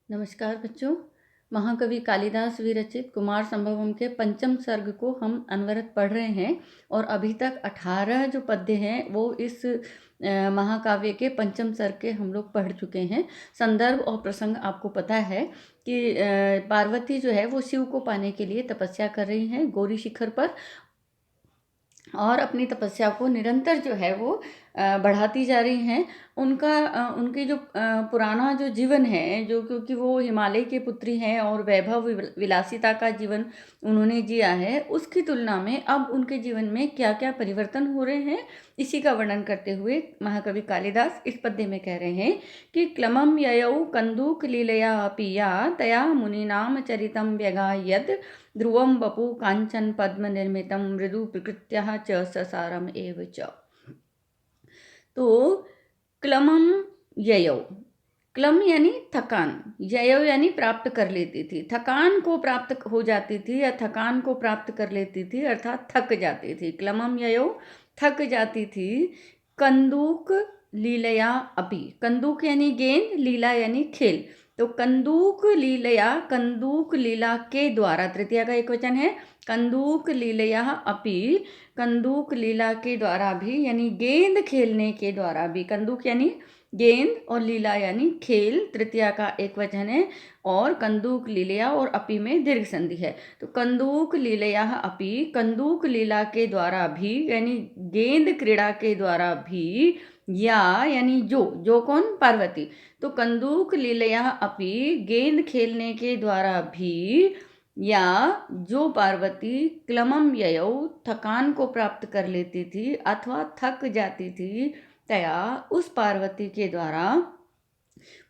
नमस्कार बच्चों। महाकवि कालिदास विरचित कुमार संभवम के पंचम सर्ग को हम अनवरत पढ़ रहे हैं और अभी तक 18 जो पद्य हैं वो इस महाकाव्य के पंचम सर्ग के हम लोग पढ़ चुके हैं। संदर्भ और प्रसंग आपको पता है कि पार्वती जो है वो शिव को पाने के लिए तपस्या कर रही हैं गौरी शिखर पर और अपनी तपस्या को निरंतर जो है वो बढ़ाती जा रही हैं। उनकी जो पुराना जो जीवन है, जो क्योंकि वो हिमालय की पुत्री हैं और वैभव विलासिता का जीवन उन्होंने जिया है, उसकी तुलना में अब उनके जीवन में क्या क्या परिवर्तन हो रहे हैं, इसी का वर्णन करते हुए महाकवि कालिदास इस पद्य में कह रहे हैं कि क्लमम ययौ कंदूक लीलया पिया तया मुनीनाम चरितम व्यगायत ध्रुवं वपु कांचन पद्म निर्मितं मृदु प्रकृत्या च ससारम एव च। तो क्लमम ययौ, क्लम यानी थकान, ययौ यानी प्राप्त कर लेती थी, थकान को प्राप्त हो जाती थी या थकान को प्राप्त कर लेती थी अर्थात थक जाती थी। क्लमम ययौ थक जाती थी। कंदूक लीलया अपि, कंदूक यानी गेंद, लीला यानी खेल। तो कंदूक लीलया, कंदूक लीला के द्वारा, तृतीया का एक वचन है, कंदूक लीलया अपि, कंदूक लीला के द्वारा भी यानी गेंद खेलने के द्वारा भी, कंदूक यानी गेंद और लीला यानी खेल, तृतीया का एक वचन है और कंदूक लीलया और अपि में दीर्घ संधि है। तो कंदूक लीलया अपि, कंदूक लीला के द्वारा भी यानी गेंद क्रीड़ा के द्वारा भी, या यानी जो कौन, पार्वती। तो कंदूक लीलया अपि, गेंद खेलने के द्वारा भी, या जो पार्वती क्लमम ययौ थकान को प्राप्त कर लेती थी अथवा थक जाती थी, तया उस पार्वती के द्वारा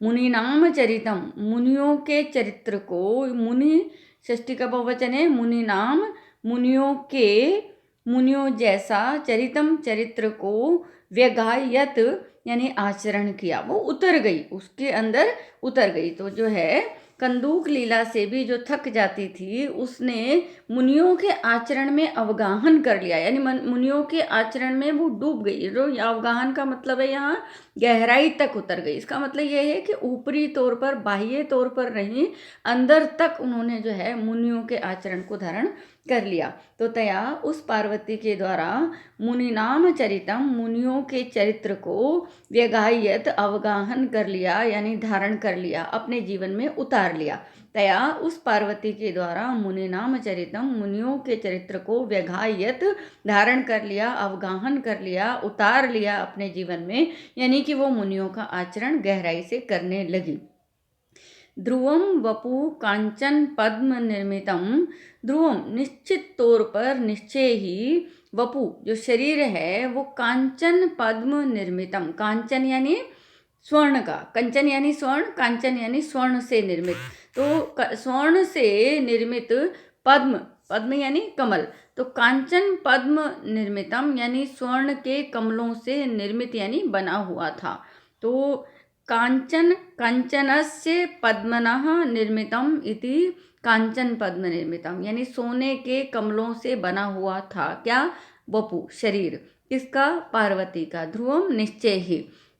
मुनिनाम चरितम, मुनियों के चरित्र को, मुनि षष्ठी का बहुवचन है, मुनि नाम, मुनियों के, मुनियों जैसा, चरितम चरित्र को, व्यगायत यानी आचरण किया, वो उतर गई, उसके अंदर उतर गई। तो जो है कंदूक लीला से भी जो थक जाती थी उसने मुनियों के आचरण में अवगाहन कर लिया, यानी मुनियों के आचरण में वो डूब गई। जो अवगाहन का मतलब है यहाँ गहराई तक उतर गई। इसका मतलब यह है कि ऊपरी तौर पर, बाह्य तौर पर नहीं, अंदर तक उन्होंने जो है मुनियों के आचरण को धारण कर लिया। तो तया उस पार्वती के द्वारा मुनि नाम चरितम, मुनियों के चरित्र को, व्यगायत अवगाहन कर लिया यानी धारण कर लिया, अपने जीवन में उतार लिया। तया उस पार्वती के द्वारा मुनि नाम चरितम, मुनियों के चरित्र को व्यगायत धारण कर लिया, अवगाहन कर लिया, उतार लिया अपने जीवन में, यानी कि वो मुनियों का आचरण गहराई से करने लगी। ध्रुवम वपु कांचन पद्म निर्मितम, ध्रुवम निश्चित तौर पर, निश्चय ही, वपु जो शरीर है वो कांचन पद्म निर्मितम, कांचन यानी स्वर्ण का, कंचन यानी स्वर्ण, कांचन यानी स्वर्ण से निर्मित। तो स्वर्ण से निर्मित पद्म, पद्म यानी कमल, तो कांचन पद्म निर्मितम यानी स्वर्ण के कमलों से निर्मित यानी बना हुआ था। तो कांचन, कांचनस्य पद्मनः निर्मितम इति कांचन पद्म निर्मितम, यानी सोने के कमलों से बना हुआ था क्या, वपु शरीर, किसका, पार्वती का। ध्रुवम निश्चय ही,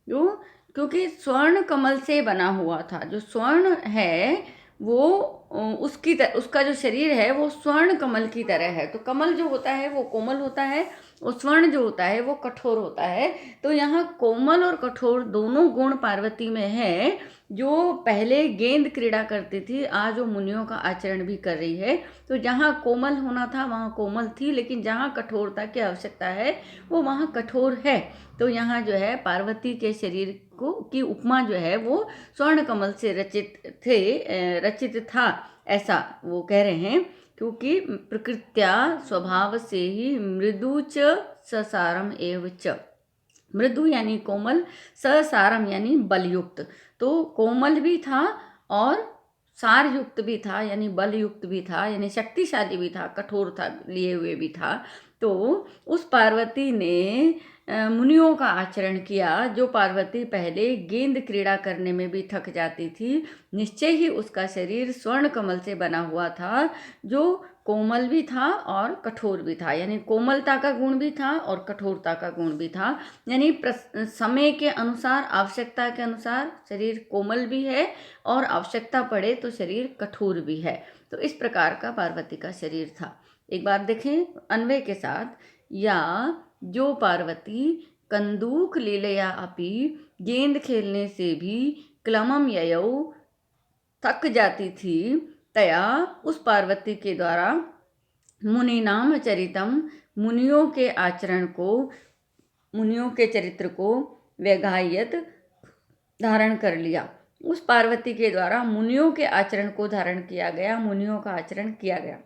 क्योंकि स्वर्ण कमल से बना हुआ था। जो स्वर्ण है वो उसका जो शरीर है वो स्वर्ण कमल की तरह है। तो कमल जो होता है वो कोमल होता है और स्वर्ण जो होता है वो कठोर होता है। तो यहाँ कोमल और कठोर दोनों गुण पार्वती में है। जो पहले गेंद क्रीड़ा करती थी, आज वो मुनियों का आचरण भी कर रही है। तो जहाँ कोमल होना था वहाँ कोमल थी, लेकिन जहाँ कठोरता की आवश्यकता है वो वहाँ कठोर है। तो यहाँ जो है पार्वती के शरीर को की उपमा जो है वो स्वर्ण कमल से रचित था, ऐसा वो कह रहे हैं। क्योंकि प्रकृत्या स्वभाव से ही मृदु च ससारम एव च, मृदु यानी कोमल, ससारम यानी बलयुक्त। तो कोमल भी था और सार युक्त भी था, यानी बल युक्त भी था, यानी शक्तिशाली भी था, कठोर था लिए हुए भी था। तो उस पार्वती ने मुनियों का आचरण किया। जो पार्वती पहले गेंद क्रीड़ा करने में भी थक जाती थी, निश्चय ही उसका शरीर स्वर्ण कमल से बना हुआ था, जो कोमल भी था और कठोर भी था। यानी कोमलता का गुण भी था और कठोरता का गुण भी था। यानी समय के अनुसार, आवश्यकता के अनुसार शरीर कोमल भी है और आवश्यकता पड़े तो शरीर कठोर भी है। तो इस प्रकार का पार्वती का शरीर था। एक बार देखें अन्वय के साथ, या जो पार्वती कंदूक लीलया अपि, गेंद खेलने से भी क्लमम ययौ थक जाती थी, तया उस पार्वती के द्वारा मुनि नाम चरितम, मुनियों के आचरण को, मुनियों के चरित्र को व्यगायत धारण कर लिया। उस पार्वती के द्वारा मुनियों के आचरण को धारण किया गया, मुनियों का आचरण किया गया।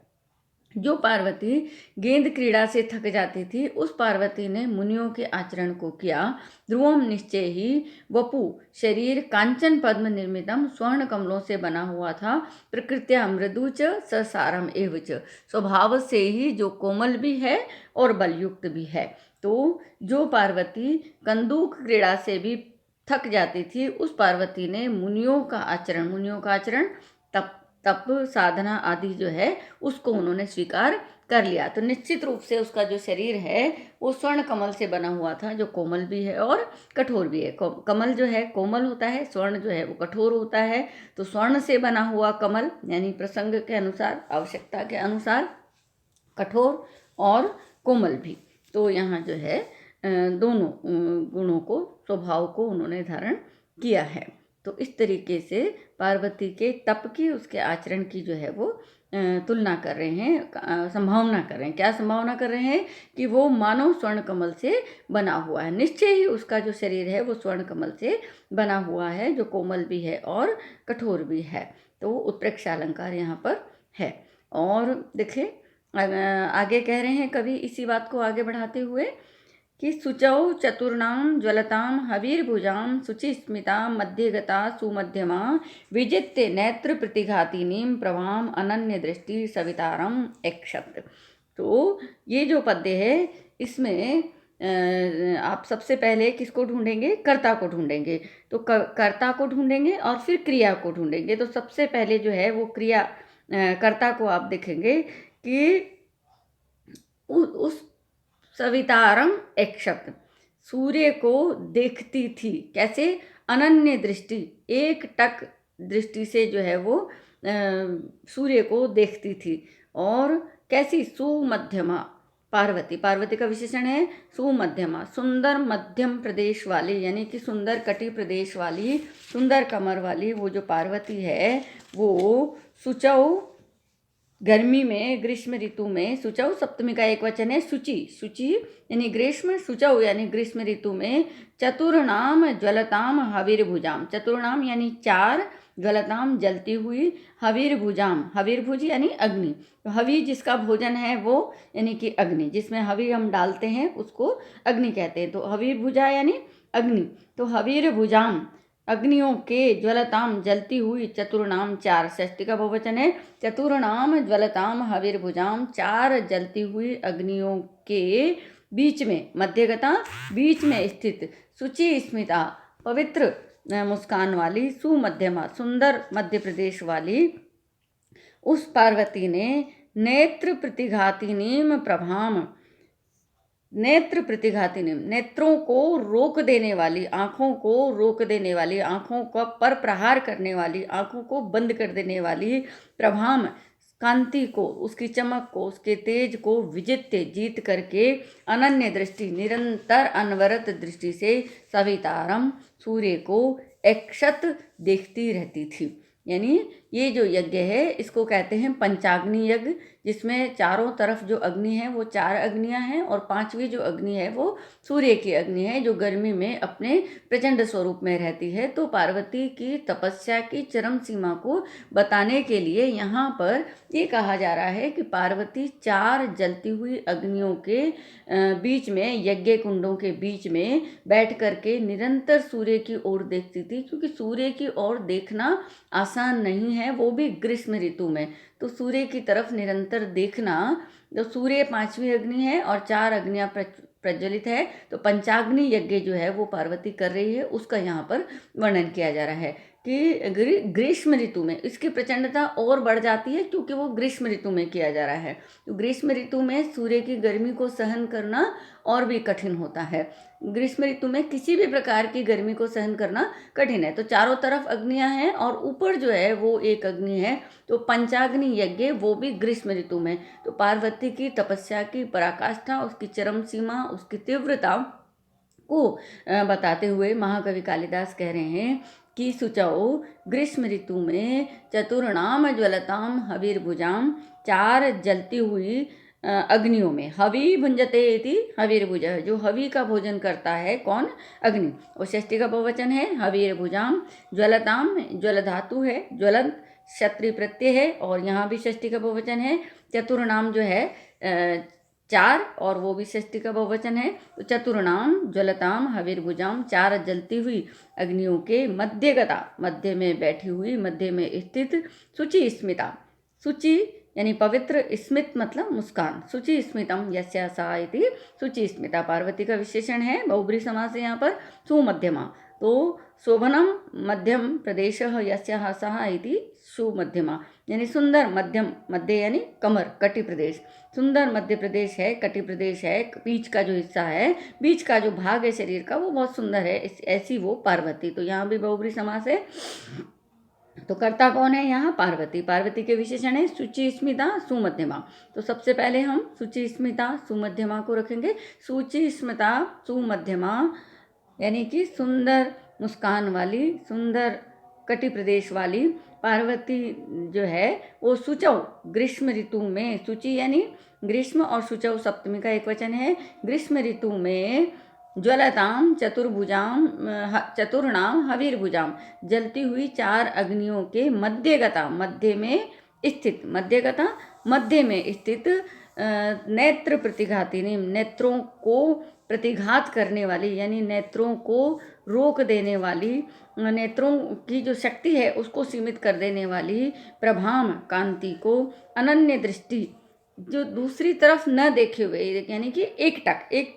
जो पार्वती गेंद क्रीड़ा से थक जाती थी, उस पार्वती ने मुनियों के आचरण को किया। ध्रुवम निश्चय ही वपु, शरीर कांचन पद्म निर्मितम, स्वर्ण कमलों से बना हुआ था। प्रकृत्या मृदु च ससारम एव च, स्वभाव से ही जो कोमल भी है और बलयुक्त भी है। तो जो पार्वती कंदूक क्रीड़ा से भी थक जाती थी, उस पार्वती ने मुनियों का आचरण तप साधना आदि जो है उसको उन्होंने स्वीकार कर लिया। तो निश्चित रूप से उसका जो शरीर है वो स्वर्ण कमल से बना हुआ था, जो कोमल भी है और कठोर भी है। कमल जो है कोमल होता है, स्वर्ण जो है वो कठोर होता है। तो स्वर्ण से बना हुआ कमल यानी प्रसंग के अनुसार, आवश्यकता के अनुसार कठोर और कोमल भी। तो यहाँ जो है दोनों गुणों को, स्वभाव को उन्होंने धारण किया है। तो इस तरीके से पार्वती के तप की, उसके आचरण की जो है वो तुलना कर रहे हैं, संभावना कर रहे हैं। क्या संभावना कर रहे हैं? कि वो मानव स्वर्ण कमल से बना हुआ है। निश्चय ही उसका जो शरीर है वो स्वर्ण कमल से बना हुआ है, जो कोमल भी है और कठोर भी है। तो उत्प्रेक्षा अलंकार यहाँ पर है। और देखिए आगे कह रहे हैं कवि इसी बात को आगे बढ़ाते हुए कि शुचौ चतुर्णाम ज्वलताम हवीर्भुजाम शुचिस्मिता मध्यगता सुमध्यमा विजित्य नेत्र प्रतिघातिनीम प्रभाम अनन्य दृष्टि सवितारम एकशत। तो ये जो पद्य है इसमें आप सबसे पहले किसको ढूंढेंगे? कर्ता को ढूंढेंगे। तो कर्ता को ढूंढेंगे और फिर क्रिया को ढूंढेंगे। तो सबसे पहले जो है वो क्रिया कर्ता को आप देखेंगे कि उस सवितारम एकशत, सूर्य को देखती थी। कैसे? अनन्य दृष्टि, एक टक दृष्टि से जो है वो सूर्य को देखती थी। और कैसी? सुमध्यमा, पार्वती, पार्वती का विशेषण है सुमध्यमा, सुंदर मध्यम प्रदेश वाली, यानी कि सुंदर कटी प्रदेश वाली, सुंदर कमर वाली वो जो पार्वती है वो शुचौ, गर्मी में, ग्रीष्म ऋतु में, शुचौ सप्तमी का एक वचन है शुचि, शुचि यानी ग्रीष्म, शुचौ यानी ग्रीष्म ऋतु में, चतुर्णाम ज्वलताम हवीर्भुजाम, चतुर्णाम यानी चार, ज्वलताम जलती हुई, हवीर्भुजाम, हवीर्भुज यानी अग्नि। तो हवि जिसका भोजन है वो यानी कि अग्नि, जिसमें हवि हम डालते हैं उसको अग्नि कहते हैं। तो हवीर्भुजा यानी अग्नि। तो हवीर्भुजाम, अग्नियों के, ज्वलताम जलती हुई, चतुर्णाम चार, षष्ठी का बहुवचन है, चतुर्णाम ज्वलताम हवीर्भुजाम, चार जलती हुई अग्नियों के बीच में, मध्यगता बीच में स्थित, शुचि स्मिता पवित्र मुस्कान वाली, सुमध्यमा सुंदर मध्य प्रदेश वाली उस पार्वती ने नेत्र प्रतिघातिनीम प्रभाम, नेत्र प्रतिघातिनी, नेत्रों को रोक देने वाली, आँखों को रोक देने वाली, आँखों का पर प्रहार करने वाली, आँखों को बंद कर देने वाली, प्रभाम कांति को, उसकी चमक को, उसके तेज को विजित्य जीत करके, अनन्य दृष्टि निरंतर अनवरत दृष्टि से, सवितारम सूर्य को एकशत देखती रहती थी। यानी ये जो यज्ञ है इसको कहते हैं पंचाग्नि यज्ञ, जिसमें चारों तरफ जो अग्नि है वो चार अग्नियां हैं और पांचवी जो अग्नि है वो सूर्य की अग्नि है, जो गर्मी में अपने प्रचंड स्वरूप में रहती है। तो पार्वती की तपस्या की चरम सीमा को बताने के लिए यहाँ पर ये कहा जा रहा है कि पार्वती चार जलती हुई अग्नियों के बीच में, यज्ञ कुंडों के बीच में बैठ करके निरंतर सूर्य की ओर देखती थी, क्योंकि सूर्य की ओर देखना आसान नहीं है, वो भी ग्रीष्म ऋतु में। तो सूर्य की तरफ निरंतर निरंतर देखना। तो सूर्य 5वीं अग्नि है और 4 अग्नियां प्रज्वलित है, तो पंचाग्नि यज्ञ जो है वो पार्वती कर रही है, उसका यहाँ पर वर्णन किया जा रहा है कि ग्रीष्म ऋतु में इसकी प्रचंडता और बढ़ जाती है, क्योंकि वो ग्रीष्म ऋतु में किया जा रहा है। तो ग्रीष्म ऋतु में सूर्य की गर्मी को सहन करना और भी कठिन होता है। ग्रीष्म ऋतु में किसी भी प्रकार की गर्मी को सहन करना कठिन है। तो चारों तरफ अग्नियां हैं और ऊपर जो है वो एक अग्नि है, तो पंचाग्नि यज्ञ वो भी ग्रीष्म ऋतु में। तो पार्वती की तपस्या की पराकाष्ठा, उसकी चरम सीमा, उसकी तीव्रता को बताते हुए महाकवि कालिदास कह रहे हैं कि शुचौ ग्रीष्म ऋतु में चतुर्णाम ज्वलताम हविर्भुजाम, 4 जलती हुई अग्नियों में। हवि भुंजते इति हविर्भुज, जो हवि का भोजन करता है कौन? अग्नि। और षष्ठी का बहुवचन है हविर्भुजाम। ज्वलताम ज्वल धातु है, ज्वलंत क्षत्रिय प्रत्यय है, और यहाँ भी षष्ठी का बहुवचन है। चतुर्नाम जो है 4, और वो भी षष्ठी का बहुवचन है। तो चतुर्णाम ज्वलताम हविर्भुजाम, 4 जलती हुई अग्नियों के मध्यगता, मध्य में बैठी हुई, मध्य में स्थित, शुचि स्मिता। शुचि यानी पवित्र, स्मित मतलब मुस्कान। शुचि स्मितम यस्या सा इति शुचि स्मिता पार्वती का विशेषण है, बहुब्री समास है यहाँ पर। सुमध्यमा, तो शोभनम मध्यम प्रदेश यस्या सा इति सुमध्यमा, यानी सुंदर मध्यम, मध्य यानी कमर, कटि प्रदेश, सुंदर मध्य प्रदेश है, कटि प्रदेश है, बीच का जो हिस्सा है, बीच का जो भाग है शरीर का वो बहुत सुंदर है, ऐसी वो पार्वती। तो यहाँ भी बहुब्री समास है। तो कर्ता कौन है यहाँ? पार्वती। पार्वती के विशेषण है शुचि स्मिता सुमध्यमा। तो सबसे पहले हम शुचि स्मिता सुमध्यमा को रखेंगे। शुचि स्मिता सुमध्यमा यानी कि सुंदर मुस्कान वाली, सुंदर कटि प्रदेश वाली पार्वती जो है वो शुचौ ग्रीष्म ऋतु में, शुचि यानी ग्रीष्म और शुचौ सप्तमी का एक वचन है, ग्रीष्म ऋतु में ज्वलताम चतुर्भुजाम चतुर्णाम हविर्भुजाम, जलती हुई 4 अग्नियों के मध्यगता, मध्य में स्थित, मध्यगता मध्य में स्थित, नेत्र प्रतिघातिनी, नेत्रों को प्रतिघात करने वाली, यानी नेत्रों को रोक देने वाली, नेत्रों की जो शक्ति है उसको सीमित कर देने वाली, प्रभाम कांति को, अनन्य दृष्टि, जो दूसरी तरफ न देखे हुए, यानी कि एक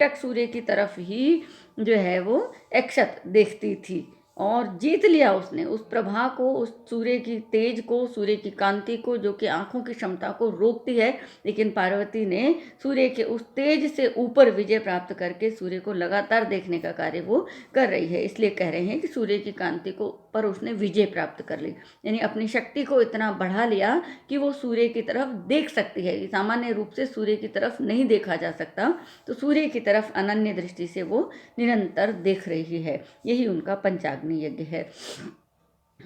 टक सूर्य की तरफ ही जो है वो एकशत देखती थी, और जीत लिया उसने उस प्रभा को, उस सूर्य की तेज को, सूर्य की कांति को, जो कि आंखों की क्षमता को रोकती है। लेकिन पार्वती ने सूर्य के उस तेज से ऊपर विजय प्राप्त करके सूर्य को लगातार देखने का कार्य वो कर रही है। इसलिए कह रहे हैं कि सूर्य की कांति को पर उसने विजय प्राप्त कर ली, यानी अपनी शक्ति को इतना बढ़ा लिया कि वो सूर्य की तरफ देख सकती है। सामान्य रूप से सूर्य की तरफ नहीं देखा जा सकता, तो सूर्य की तरफ अनन्य दृष्टि से वो निरंतर देख रही है। यही उनका पंचाग्नि यज्ञ है।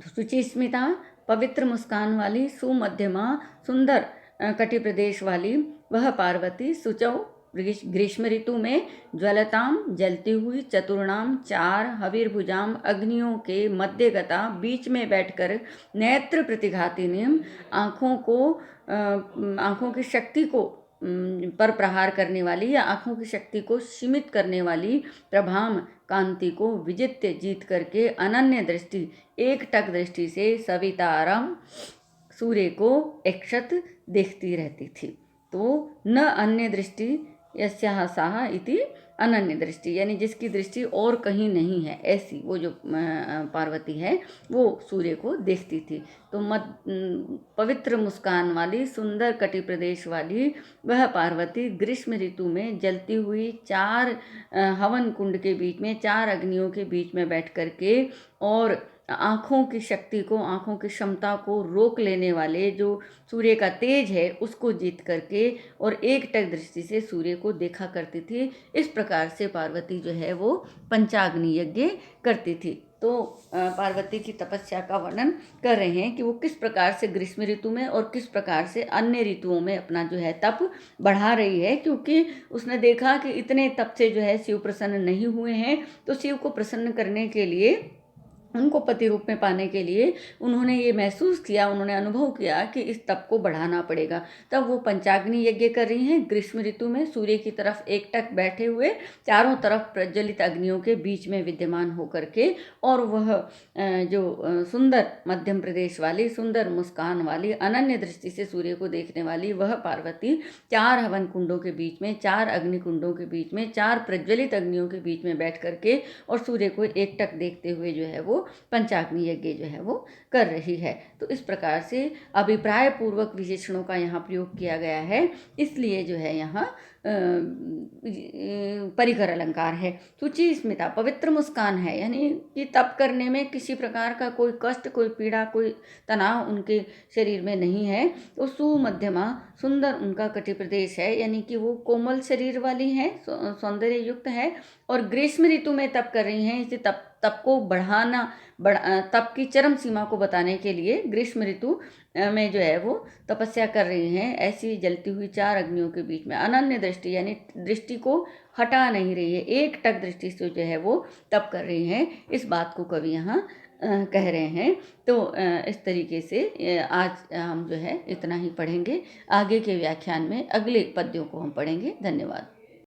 शुचि स्मिता पवित्र मुस्कान वाली, सुमध्यमा सुंदर कटि प्रदेश वाली वह पार्वती शुचौ ग्रीष्म ऋतु में ज्वलताम जलती हुई, चतुर्णाम 4 हविर्भुजाम अग्नियों के मध्यगता बीच में बैठकर, नेत्र प्रतिघातिनी आँखों की शक्ति को पर प्रहार करने वाली या आँखों की शक्ति को सीमित करने वाली, प्रभाम कांति को विजित्य जीत करके, अनन्य दृष्टि एक टक दृष्टि से सवितारम सूर्य को एकशत देखती रहती थी। तो न अन्य दृष्टि यस्याः साः इति अनन्य दृष्टि, यानी जिसकी दृष्टि और कहीं नहीं है, ऐसी वो जो पार्वती है वो सूर्य को देखती थी। तो पवित्र मुस्कान वाली, सुंदर कटि प्रदेश वाली वह पार्वती ग्रीष्म ऋतु में जलती हुई 4 हवन कुंड के बीच में, 4 अग्नियों के बीच में बैठ करके, और आँखों की शक्ति को, आँखों की क्षमता को रोक लेने वाले जो सूर्य का तेज है उसको जीत करके, और एक टक दृष्टि से सूर्य को देखा करती थी। इस प्रकार से पार्वती जो है वो पंचाग्नि यज्ञ करती थी। तो पार्वती की तपस्या का वर्णन कर रहे हैं कि वो किस प्रकार से ग्रीष्म ऋतु में और किस प्रकार से अन्य ऋतुओं में अपना जो है तप बढ़ा रही है, क्योंकि उसने देखा कि इतने तप से जो है शिव प्रसन्न नहीं हुए हैं, तो शिव को प्रसन्न करने के लिए उनको पति रूप में पाने के लिए उन्होंने ये महसूस किया, उन्होंने अनुभव किया कि इस तप को बढ़ाना पड़ेगा। तब वो पंचाग्नि यज्ञ कर रही हैं ग्रीष्म ऋतु में, सूर्य की तरफ एकटक बैठे हुए, चारों तरफ प्रज्वलित अग्नियों के बीच में विद्यमान होकर के। और वह जो सुंदर मध्यम प्रदेश वाली, सुंदर मुस्कान वाली, अनन्य दृष्टि से सूर्य को देखने वाली वह पार्वती 4 हवन कुंडों के बीच में, 4 अग्नि कुंडों के बीच में, 4 प्रज्वलित अग्नियों के बीच में बैठ करके और सूर्य को एकटक देखते हुए जो है वो पंचाग्नि यज्ञ जो है वो कर रही है। तो इस प्रकार से अभिप्राय पूर्वक विशेषणों का यहाँ प्रयोग किया गया है, इसलिए जो है यहाँ परिकर अलंकार है। शुचि स्मिता, पवित्र मुस्कान है, यानी कि तप करने में किसी प्रकार का कोई कष्ट, कोई पीड़ा, कोई तनाव उनके शरीर में नहीं है। तो सुमध्यमा, सुंदर उनका कटि प्रदेश है, यानी कि वो कोमल शरीर वाली है, सौंदर्य युक्त है। और ग्रीष्म ऋतु में तप कर रही हैं, इसे तप को तप की चरम सीमा को बताने के लिए ग्रीष्म ऋतु में जो है वो तपस्या कर रही हैं। ऐसी जलती हुई 4 अग्नियों के बीच में अनन्य दृष्टि, यानी दृष्टि को हटा नहीं रही है, एक टक दृष्टि से जो है वो तप कर रही हैं। इस बात को कवि यहाँ कह रहे हैं। तो इस तरीके से आज हम जो है इतना ही पढ़ेंगे। आगे के व्याख्यान में अगले पद्यों को हम पढ़ेंगे। धन्यवाद।